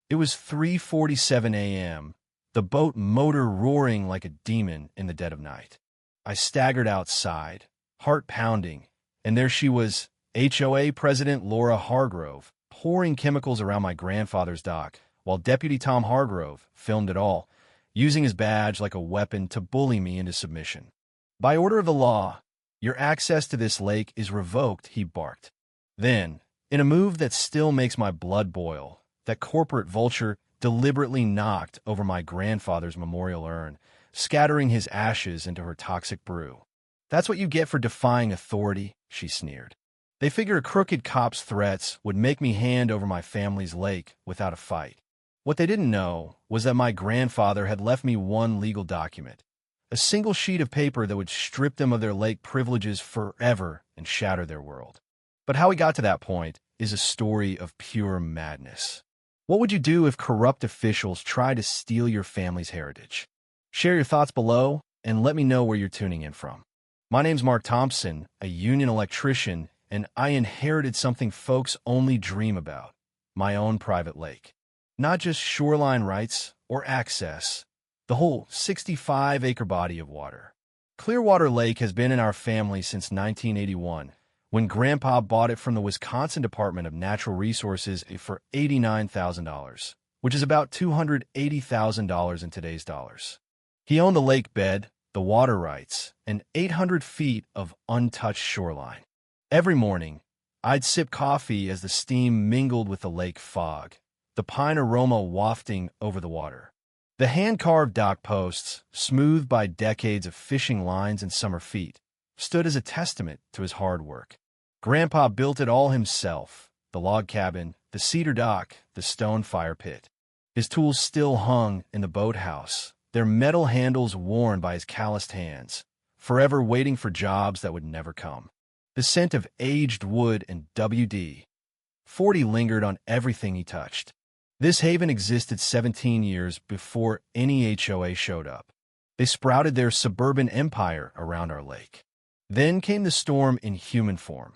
It was 3:47 a.m., the boat motor roaring like a demon in the dead of night. I staggered outside, heart pounding, and there she was, HOA President Laura Hargrove, pouring chemicals around my grandfather's dock, while Deputy Tom Hargrove filmed it all, using his badge like a weapon to bully me into submission. "By order of the law, your access to this lake is revoked," he barked. Then, in a move that still makes my blood boil, that corporate vulture deliberately knocked over my grandfather's memorial urn, scattering his ashes into her toxic brew. "That's what you get for defying authority," she sneered. "They figure a crooked cop's threats would make me hand over my family's lake without a fight. What they didn't know was that my grandfather had left me one legal document, a single sheet of paper that would strip them of their lake privileges forever and shatter their world. But how we got to that point is a story of pure madness. What would you do if corrupt officials tried to steal your family's heritage? Share your thoughts below and let me know where you're tuning in from. My name's Mark Thompson, a union electrician, and I inherited something folks only dream about, my own private lake. Not just shoreline rights or access, the whole 65-acre body of water. Clearwater Lake has been in our family since 1981, when Grandpa bought it from the Wisconsin Department of Natural Resources for $89,000, which is about $280,000 in today's dollars. He owned the lake bed, the water rights, and 800 feet of untouched shoreline. Every morning, I'd sip coffee as the steam mingled with the lake fog, the pine aroma wafting over the water. The hand-carved dock posts, smoothed by decades of fishing lines and summer feet, stood as a testament to his hard work. Grandpa built it all himself, the log cabin, the cedar dock, the stone fire pit. His tools still hung in the boathouse, their metal handles worn by his calloused hands, forever waiting for jobs that would never come. The scent of aged wood and WD-40 lingered on everything he touched. This haven existed 17 years before any HOA showed up. They sprouted their suburban empire around our lake. Then came the storm in human form.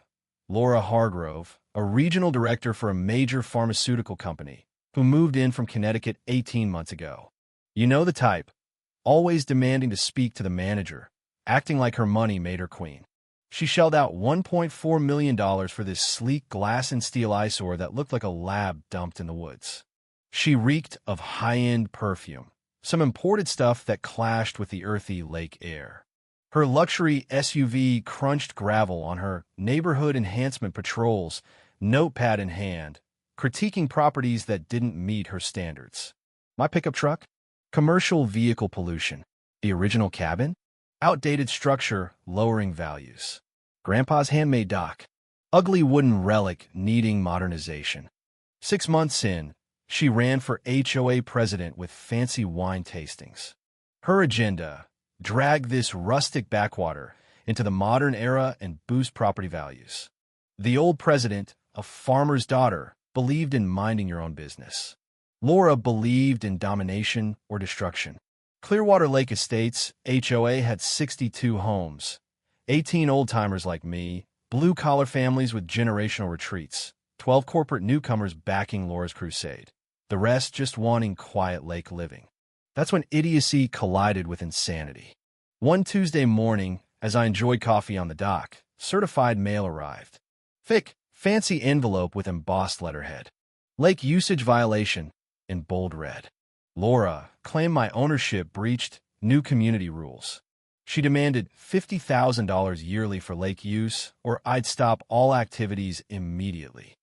Laura Hargrove, a regional director for a major pharmaceutical company, who moved in from Connecticut 18 months ago. You know the type, always demanding to speak to the manager, acting like her money made her queen. She shelled out $1.4 million for this sleek glass and steel eyesore that looked like a lab dumped in the woods. She reeked of high-end perfume, some imported stuff that clashed with the earthy lake air. Her luxury SUV crunched gravel on her neighborhood enhancement patrols, notepad in hand, critiquing properties that didn't meet her standards. My pickup truck? Commercial vehicle pollution. The original cabin? Outdated structure, lowering values. Grandpa's handmade dock? Ugly wooden relic needing modernization. 6 months in, she ran for HOA president with fancy wine tastings. Her agenda: drag this rustic backwater into the modern era and boost property values. The old president, a farmer's daughter, believed in minding your own business. Laura believed in domination or destruction. Clearwater Lake Estates, HOA, had 62 homes, 18 old-timers like me, blue-collar families with generational retreats, 12 corporate newcomers backing Laura's crusade. The rest just wanting quiet lake living. That's when idiocy collided with insanity. One Tuesday morning, as I enjoyed coffee on the dock, certified mail arrived. Thick, fancy envelope with embossed letterhead. Lake usage violation in bold red. Laura claimed my ownership breached new community rules. She demanded $50,000 yearly for lake use, or I'd stop all activities immediately.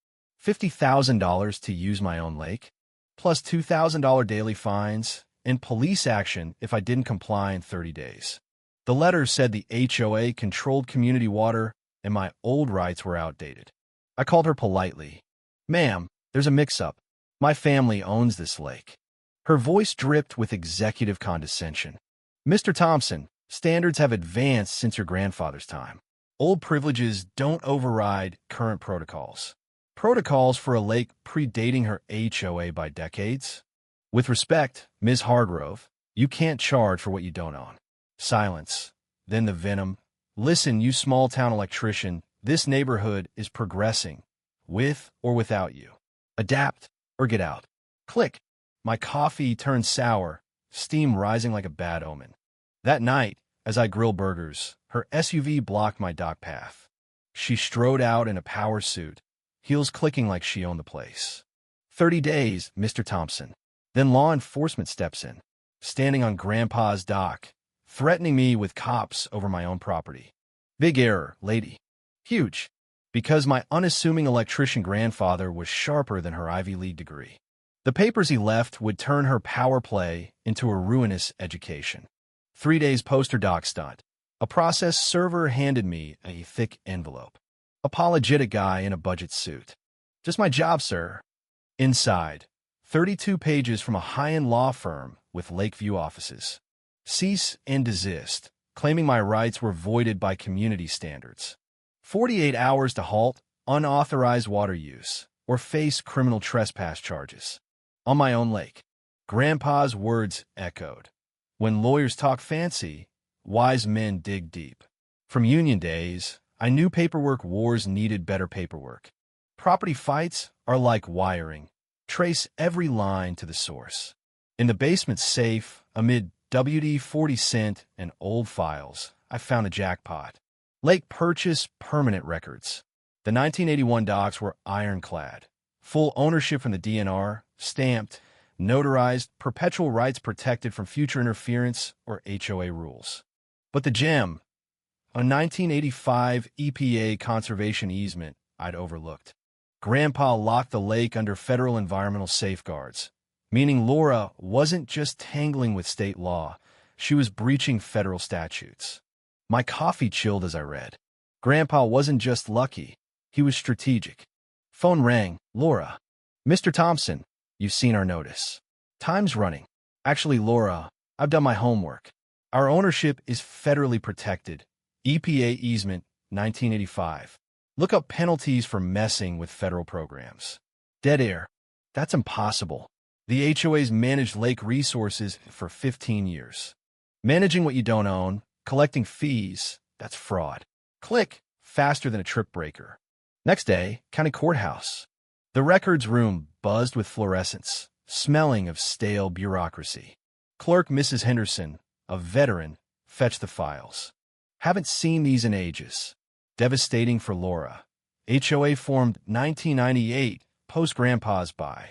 $50,000 to use my own lake? Plus $2,000 daily fines, and police action if I didn't comply in 30 days. The letter said the HOA controlled community water and my old rights were outdated. I called her politely. "Ma'am, there's a mix-up. My family owns this lake." Her voice dripped with executive condescension. "Mr. Thompson, standards have advanced since your grandfather's time. Old privileges don't override current protocols. Protocols for a lake predating her HOA by decades? With respect, Ms. Hargrove, you can't charge for what you don't own." Silence. Then the venom. "Listen, you small-town electrician, this neighborhood is progressing, with or without you. Adapt or get out." Click. My coffee turned sour, steam rising like a bad omen. That night, as I grilled burgers, her SUV blocked my dock path. She strode out in a power suit, heels clicking like she owned the place. 30 days, Mr. Thompson. Then law enforcement steps in, standing on Grandpa's dock, threatening me with cops over my own property. Big error, lady. Huge. Because my unassuming electrician grandfather was sharper than her Ivy League degree. The papers he left would turn her power play into a ruinous education. 3 days poster doc stunt. A process server handed me a thick envelope. Apologetic guy in a budget suit. Just my job, sir. Inside, 32 pages from a high-end law firm with Lakeview offices. Cease and desist, claiming my rights were voided by community standards. 48 hours to halt unauthorized water use or face criminal trespass charges. On my own lake. Grandpa's words echoed. When lawyers talk fancy, wise men dig deep. From union days, I knew paperwork wars needed better paperwork. Property fights are like wiring. Trace every line to the source. In the basement safe, amid WD-40 cent and old files, I found the jackpot. Lake Purchase permanent records. The 1981 docs were ironclad. Full ownership from the DNR, stamped, notarized, perpetual rights protected from future interference or HOA rules. But the gem, a 1985 EPA conservation easement I'd overlooked. Grandpa locked the lake under federal environmental safeguards, meaning Laura wasn't just tangling with state law, she was breaching federal statutes. My coffee chilled as I read. Grandpa wasn't just lucky, he was strategic. Phone rang. Laura. Mr. Thompson, you've seen our notice. Time's running. Actually, Laura, I've done my homework. Our ownership is federally protected. EPA easement, 1985. Look up penalties for messing with federal programs. Dead air. That's impossible. The HOA's managed lake resources for 15 years. Managing what you don't own, collecting fees, that's fraud. Click, faster than a trip breaker. Next day, county courthouse. The records room buzzed with fluorescence, smelling of stale bureaucracy. Clerk Mrs. Henderson, a veteran, fetched the files. Haven't seen these in ages. Devastating for Laura. HOA formed 1998, post-Grandpa's buy.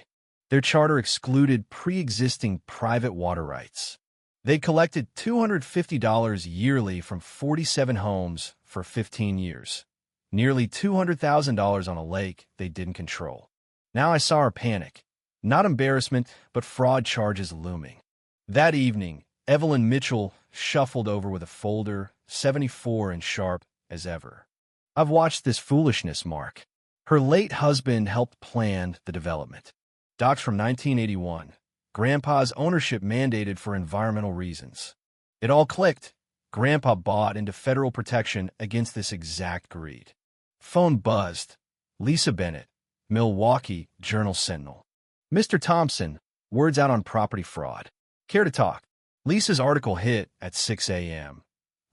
Their charter excluded pre-existing private water rights. They collected $250 yearly from 47 homes for 15 years. Nearly $200,000 on a lake they didn't control. Now I saw her panic. Not embarrassment, but fraud charges looming. That evening, Evelyn Mitchell shuffled over with a folder, 74 and sharp as ever. I've watched this foolishness, Mark. Her late husband helped plan the development. Docs from 1981. Grandpa's ownership mandated for environmental reasons. It all clicked. Grandpa bought into federal protection against this exact greed. Phone buzzed. Lisa Bennett, Milwaukee Journal-Sentinel. Mr. Thompson, words out on property fraud. Care to talk? Lisa's article hit at 6 a.m.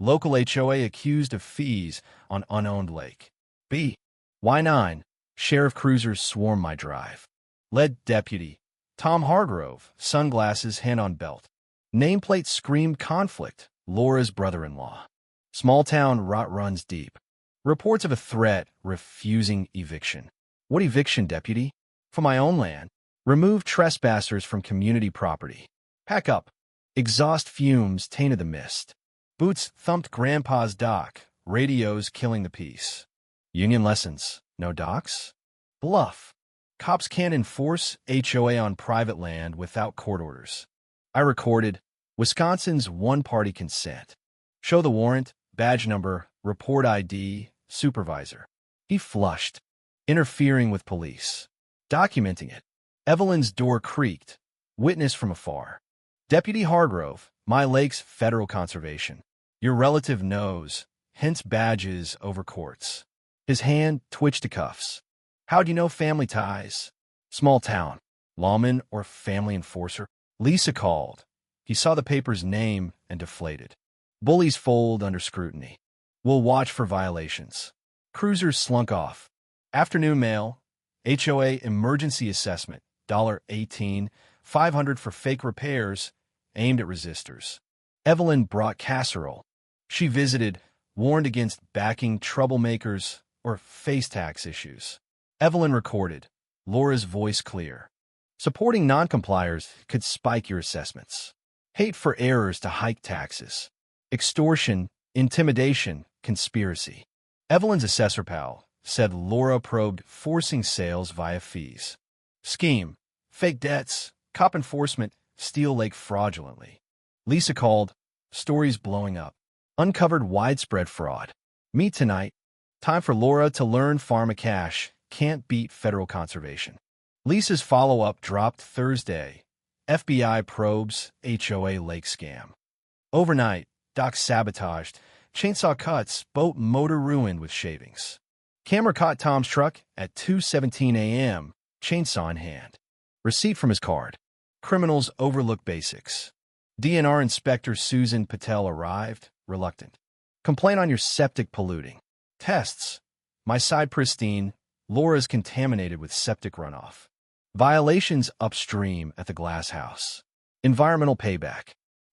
Local HOA accused of fees on unowned lake. B. Y9. Sheriff cruisers swarm my drive. Lead deputy. Tom Hargrove, sunglasses, hand on belt. Nameplate screamed conflict. Laura's brother-in-law. Small town rot runs deep. Reports of a threat refusing eviction. What eviction, deputy? For my own land. Remove trespassers from community property. Pack up. Exhaust fumes tainted the mist. Boots thumped Grandpa's dock. Radios killing the peace. Union lessons. No docks? Bluff. Cops can't enforce HOA on private land without court orders. I recorded Wisconsin's one-party consent. Show the warrant, badge number, report ID, supervisor. He flushed, interfering with police. Documenting it. Evelyn's door creaked. Witness from afar. Deputy Hargrove, my lake's federal conservation. Your relative knows, hence badges over courts. His hand twitched to cuffs. How do you know family ties? Small town. Lawman or family enforcer? Lisa called. He saw the paper's name and deflated. Bullies fold under scrutiny. We'll watch for violations. Cruisers slunk off. Afternoon mail. HOA emergency assessment. $18, $500 for fake repairs aimed at resistors. Evelyn brought casserole. She visited, warned against backing troublemakers or face tax issues. Evelyn recorded, Laura's voice clear. Supporting non-compliers could spike your assessments. Hate for errors to hike taxes. Extortion, intimidation, conspiracy. Evelyn's assessor pal said Laura probed forcing sales via fees. Scheme, fake debts, cop enforcement, steal lake fraudulently. Lisa called, stories blowing up. Uncovered widespread fraud. Meet tonight. Time for Laura to learn pharma cash can't beat federal conservation. Lisa's follow-up dropped Thursday. FBI probes HOA lake scam. Overnight, dock sabotaged. Chainsaw cuts, boat motor ruined with shavings. Camera caught Tom's truck at 2:17 a.m., chainsaw in hand. Receipt from his card. Criminals overlook basics. DNR Inspector Susan Patel arrived, reluctant. Complaint on your septic polluting. Tests. My side pristine. Laura's contaminated with septic runoff. Violations upstream at the glass house. Environmental payback.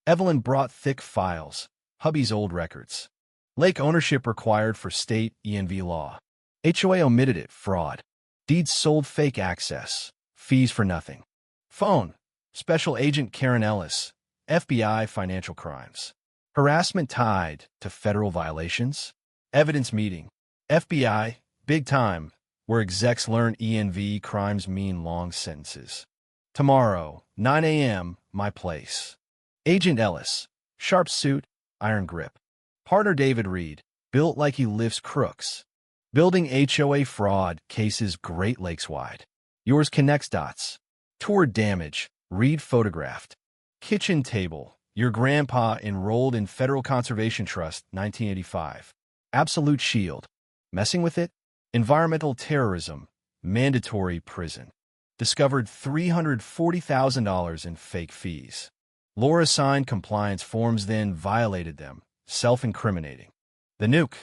Evelyn brought thick files. Hubby's old records. Lake ownership required for state ENV law. HOA omitted it. Fraud. Deeds sold. Fake access. Fees for nothing. Phone. Special Agent Karen Ellis. FBI financial crimes. Harassment tied to federal violations. Evidence meeting. FBI, big time, where execs learn ENV crimes mean long sentences. Tomorrow, 9 a.m., my place. Agent Ellis, sharp suit, iron grip. Partner David Reed, built like he lifts crooks. Building HOA fraud cases Great Lakes wide. Yours connects dots. Tour damage, Reed photographed. Kitchen table, your grandpa enrolled in Federal Conservation Trust, 1985. Absolute shield. Messing with it? Environmental terrorism, mandatory prison. Discovered $340,000 in fake fees. Laura signed compliance forms, then violated them, self-incriminating. The nuke.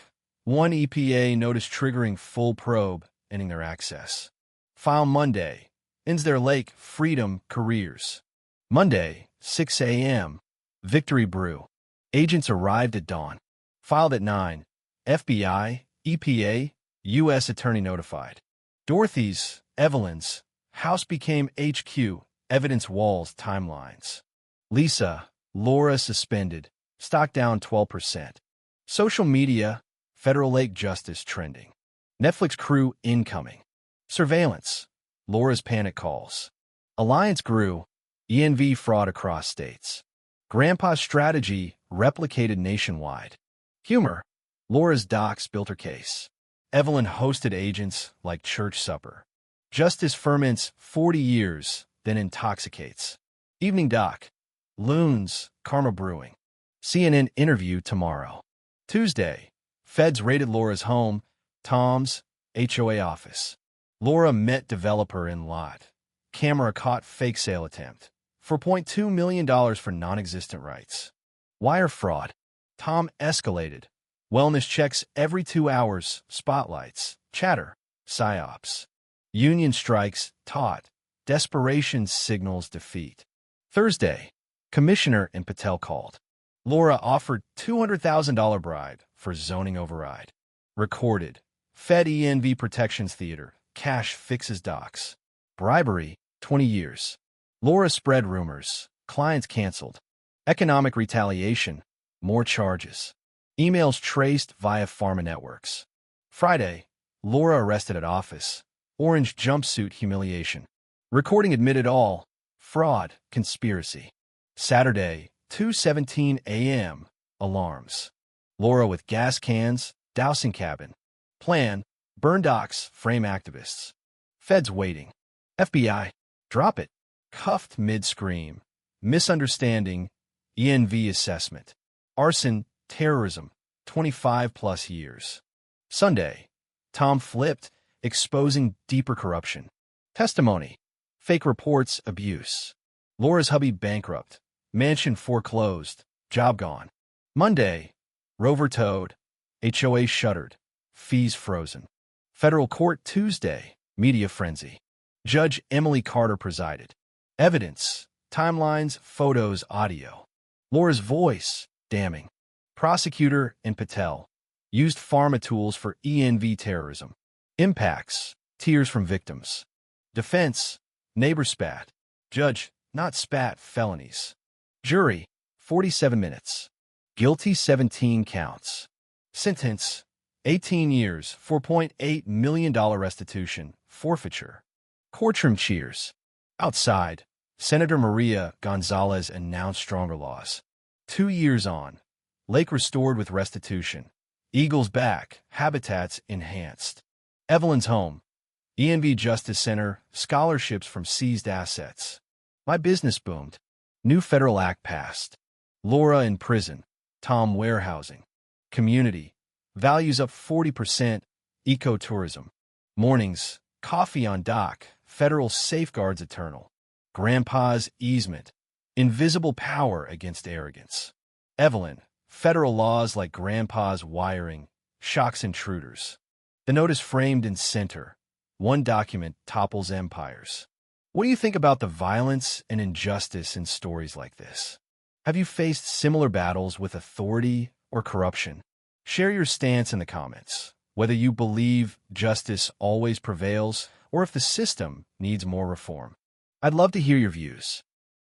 One EPA notice triggering full probe, ending their access. File Monday. Ends their lake, freedom, careers. Monday, 6 a.m. Victory Brew. Agents arrived at dawn. Filed at 9. FBI, EPA, U.S. Attorney notified. Dorothy's, Evelyn's, house became HQ, evidence walls, timelines. Lisa, Laura suspended, stock down 12%. Social media, federal lake justice trending. Netflix crew incoming. Surveillance, Laura's panic calls. Alliance grew, ENV fraud across states. Grandpa's strategy replicated nationwide. Humor, Laura's docs built her case. Evelyn hosted agents like church supper. Justice ferments 40 years, then intoxicates. Evening doc, loons, karma brewing. CNN interview tomorrow. Tuesday, feds raided Laura's home, Tom's, HOA office. Laura met developer in lot. Camera caught fake sale attempt. $4.2 million for non-existent rights. Wire fraud. Tom escalated. Wellness checks every 2 hours. Spotlights. Chatter. Psyops. Union strikes. Taught. Desperation signals defeat. Thursday. Commissioner and Patel called. Laura offered $200,000 bribe for zoning override. Recorded. Fed ENV Protections Theater. Cash fixes docs. Bribery. 20 years. Laura spread rumors. Clients canceled. Economic retaliation. More charges. Emails traced via pharma networks. Friday. Laura arrested at office. Orange jumpsuit humiliation. Recording admitted all. Fraud. Conspiracy. Saturday. 2:17 a.m. Alarms. Laura with gas cans. Dousing cabin. Plan. Burn docs. Frame activists. Feds waiting. FBI. Drop it. Cuffed mid-scream. Misunderstanding. ENV assessment. Arson. Terrorism. 25+ years. Sunday. Tom flipped. Exposing deeper corruption. Testimony. Fake reports. Abuse. Laura's hubby bankrupt. Mansion foreclosed. Job gone. Monday. Rover towed. HOA shuttered. Fees frozen. Federal court Tuesday. Media frenzy. Judge Emily Carter presided. Evidence, timelines, photos, audio. Laura's voice, damning. Prosecutor and Patel used pharma tools for ENV terrorism. Impacts, tears from victims. Defense, neighbor spat. Judge, not spat, felonies. Jury, 47 minutes. Guilty, 17 counts. Sentence, 18 years, $4.8 million restitution, forfeiture. Courtroom cheers. Outside, Senator Maria Gonzalez announced stronger laws. 2 years on. Lake restored with restitution. Eagles back, habitats enhanced. Evelyn's home. ENV Justice Center, scholarships from seized assets. My business boomed. New federal act passed. Laura in prison. Tom warehousing. Community. Values up 40%. Ecotourism. Mornings. Coffee on dock. Federal safeguards eternal. Grandpa's easement. Invisible power against arrogance. Evelyn. Federal laws like Grandpa's wiring. Shocks intruders. The note is framed in center. One document topples empires. What do you think about the violence and injustice in stories like this? Have you faced similar battles with authority or corruption? Share your stance in the comments, whether you believe justice always prevails or if the system needs more reform. I'd love to hear your views.